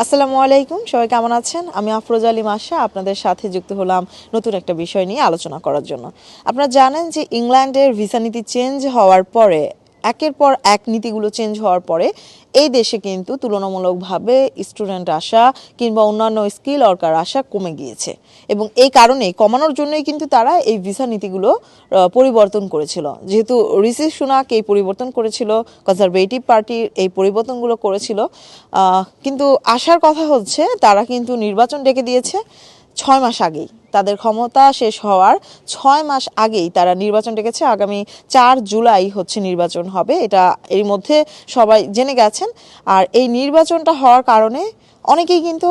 আসসালামু আলাইকুম, সবাই কেমন আছেন? আমি আফরোজা আলী মাসা আপনাদের সাথে যুক্ত হলাম নতুন একটা বিষয় নিয়ে আলোচনা করার জন্য। আপনারা জানেন যে ইংল্যান্ডের ভিসা নীতি চেঞ্জ হওয়ার পরে একের পর এক নীতিগুলো চেঞ্জ হওয়ার পরে এই দেশে কিন্তু তুলনামূলকভাবে স্টুডেন্ট আসা কিংবা অন্যান্য স্কিল ওয়ার্কার আসা কমে গিয়েছে এবং এই কারণেই কমানোর জন্যই কিন্তু তারা এই ভিসা নীতিগুলো পরিবর্তন করেছিল। যেহেতু ঋষি সুনাক এই পরিবর্তন করেছিল, কনজারভেটিভ পার্টি এই পরিবর্তনগুলো করেছিল, কিন্তু আসার কথা হচ্ছে তারা কিন্তু নির্বাচন ডেকে দিয়েছে 6 মাস আগেই। তাদের ক্ষমতা শেষ হওয়ার 6 মাস আগেই তারা নির্বাচন ডেকেছে। আগামী 4 জুলাই হচ্ছে নির্বাচন হবে, এটা এর মধ্যে সবাই জেনে গেছেন। আর এই নির্বাচনটা হওয়ার কারণে অনেকেই কিন্তু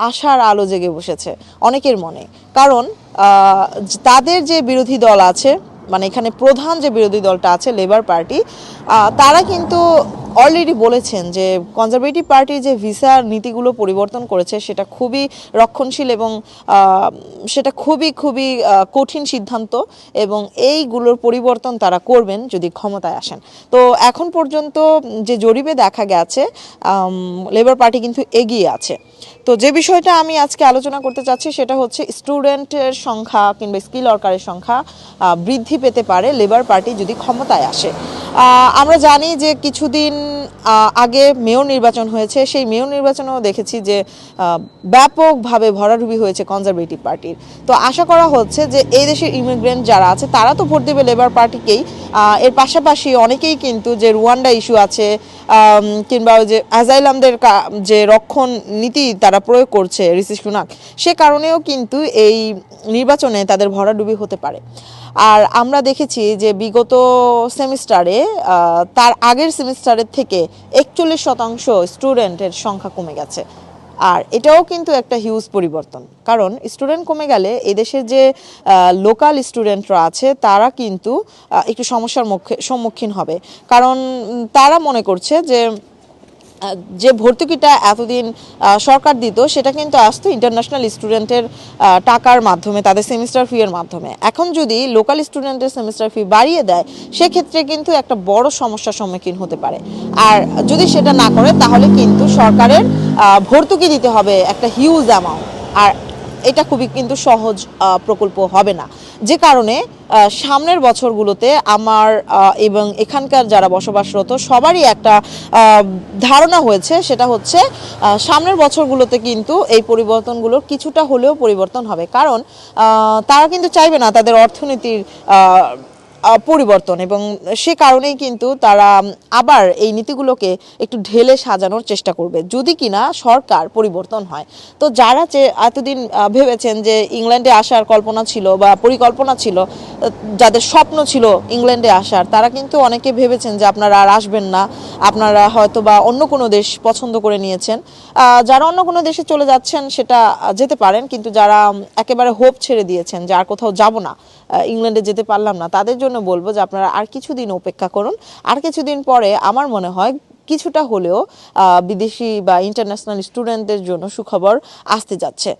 আশার আলো জেগে বসেছে অনেকের মনে। কারণ তাদের যে বিরোধী দল আছে, মানে এখানে প্রধান যে বিরোধী দলটা আছে লেবার পার্টি, তারা কিন্তু অলরেডি বলেছেন যে কনজারভেটিভ পার্টির যে ভিসার নীতিগুলো পরিবর্তন করেছে সেটা খুবই রক্ষণশীল এবং সেটা খুবই খুবই কঠিন সিদ্ধান্ত এবং এইগুলোর পরিবর্তন তারা করবেন যদি ক্ষমতায় আসেন। তো এখন পর্যন্ত যে জরিপে দেখা গেছে লেবার পার্টি কিন্তু এগিয়ে আছে। তো যে বিষয়টা আমি আজকে আলোচনা করতে চাচ্ছি সেটা হচ্ছে স্টুডেন্টের সংখ্যা কিংবা স্কিল ওয়ার্কারের সংখ্যা বৃদ্ধি পেতে পারে লেবার পার্টি যদি ক্ষমতায় আসে। আমরা জানি যে কিছুদিন আগে মেয়র নির্বাচন হয়েছে, সেই মেয়র নির্বাচনেও দেখেছি যে ব্যাপকভাবে ভরাডুবি হয়েছে কনজারভেটিভ পার্টির। তো আশা করা হচ্ছে যে এই দেশের ইমিগ্রেন্ট যারা আছে তারা তো ভোট দেবে লেবার পার্টিকেই। এর পাশাপাশি অনেকেই কিন্তু যে রুয়ান্ডা ইস্যু আছে কিংবা ওই যে অ্যাজাইলামদের যে রক্ষণ নীতি তারা প্রয়োগ করছে ঋষি সুনাক, সে কারণেও কিন্তু এই নির্বাচনে তাদের ভরাডুবি হতে পারে। আর আমরা দেখেছি যে বিগত সেমিস্টারে তার আগের সেমিস্টারের থেকে 41% স্টুডেন্টের সংখ্যা কমে গেছে। আর এটাও কিন্তু একটা হিউজ পরিবর্তন, কারণ স্টুডেন্ট কমে গেলে এদেশের যে লোকাল স্টুডেন্টরা আছে তারা কিন্তু একটু সমস্যার সম্মুখীন হবে। কারণ তারা মনে করছে যে যে ভর্তুকিটা এতদিন সরকার দিত সেটা কিন্তু আসতো ইন্টারন্যাশনাল স্টুডেন্টের টাকার মাধ্যমে, তাদের সেমিস্টার ফি এর মাধ্যমে। এখন যদি লোকাল স্টুডেন্টের সেমিস্টার ফি বাড়িয়ে দেয় সেক্ষেত্রে কিন্তু একটা বড় সমস্যার সম্মুখীন হতে পারে। আর যদি সেটা না করে তাহলে কিন্তু সরকারের ভর্তুকি দিতে হবে একটা হিউজ অ্যামাউন্ট। আর এটা খুবই কিন্তু সহজ প্রকল্প হবে না, যে কারণে সামনের বছরগুলোতে আমার এবং এখানকার যারা বসবাসরত সবারই একটা ধারণা হয়েছে, সেটা হচ্ছে সামনের বছরগুলোতে কিন্তু এই পরিবর্তনগুলোর কিছুটা হলেও পরিবর্তন হবে। কারণ তারা কিন্তু চাইবে না তাদের অর্থনীতির পরিবর্তন, এবং সে কারণেই কিন্তু তারা আবার এই নীতিগুলোকে একটু ঢেলে সাজানোর চেষ্টা করবে যদি কিনা সরকার পরিবর্তন হয়। তো যারা যে এতদিন ভেবেছেন যে ইংল্যান্ডে আসার কল্পনা ছিল বা পরিকল্পনা ছিল, যাদের স্বপ্ন ছিল ইংল্যান্ডে আসার, তারা কিন্তু অনেকে ভেবেছেন যে আপনারা আর আসবেন না, আপনারা হয়তো বা অন্য কোনো দেশ পছন্দ করে নিয়েছেন। যারা অন্য কোনো দেশে চলে যাচ্ছেন সেটা যেতে পারেন, কিন্তু যারা একেবারে হোপ ছেড়ে দিয়েছেন যে আর কোথাও যাব না, ইংল্যান্ডে যেতে পারলাম না, তাদের জন্য বলবো যে আপনারা আর কিছুদিন অপেক্ষা করুন। আর কিছুদিন পরে আমার মনে হয় কিছুটা হলেও বিদেশি বা ইন্টারন্যাশনাল স্টুডেন্টদের জন্য সুখবর আসতে যাচ্ছে।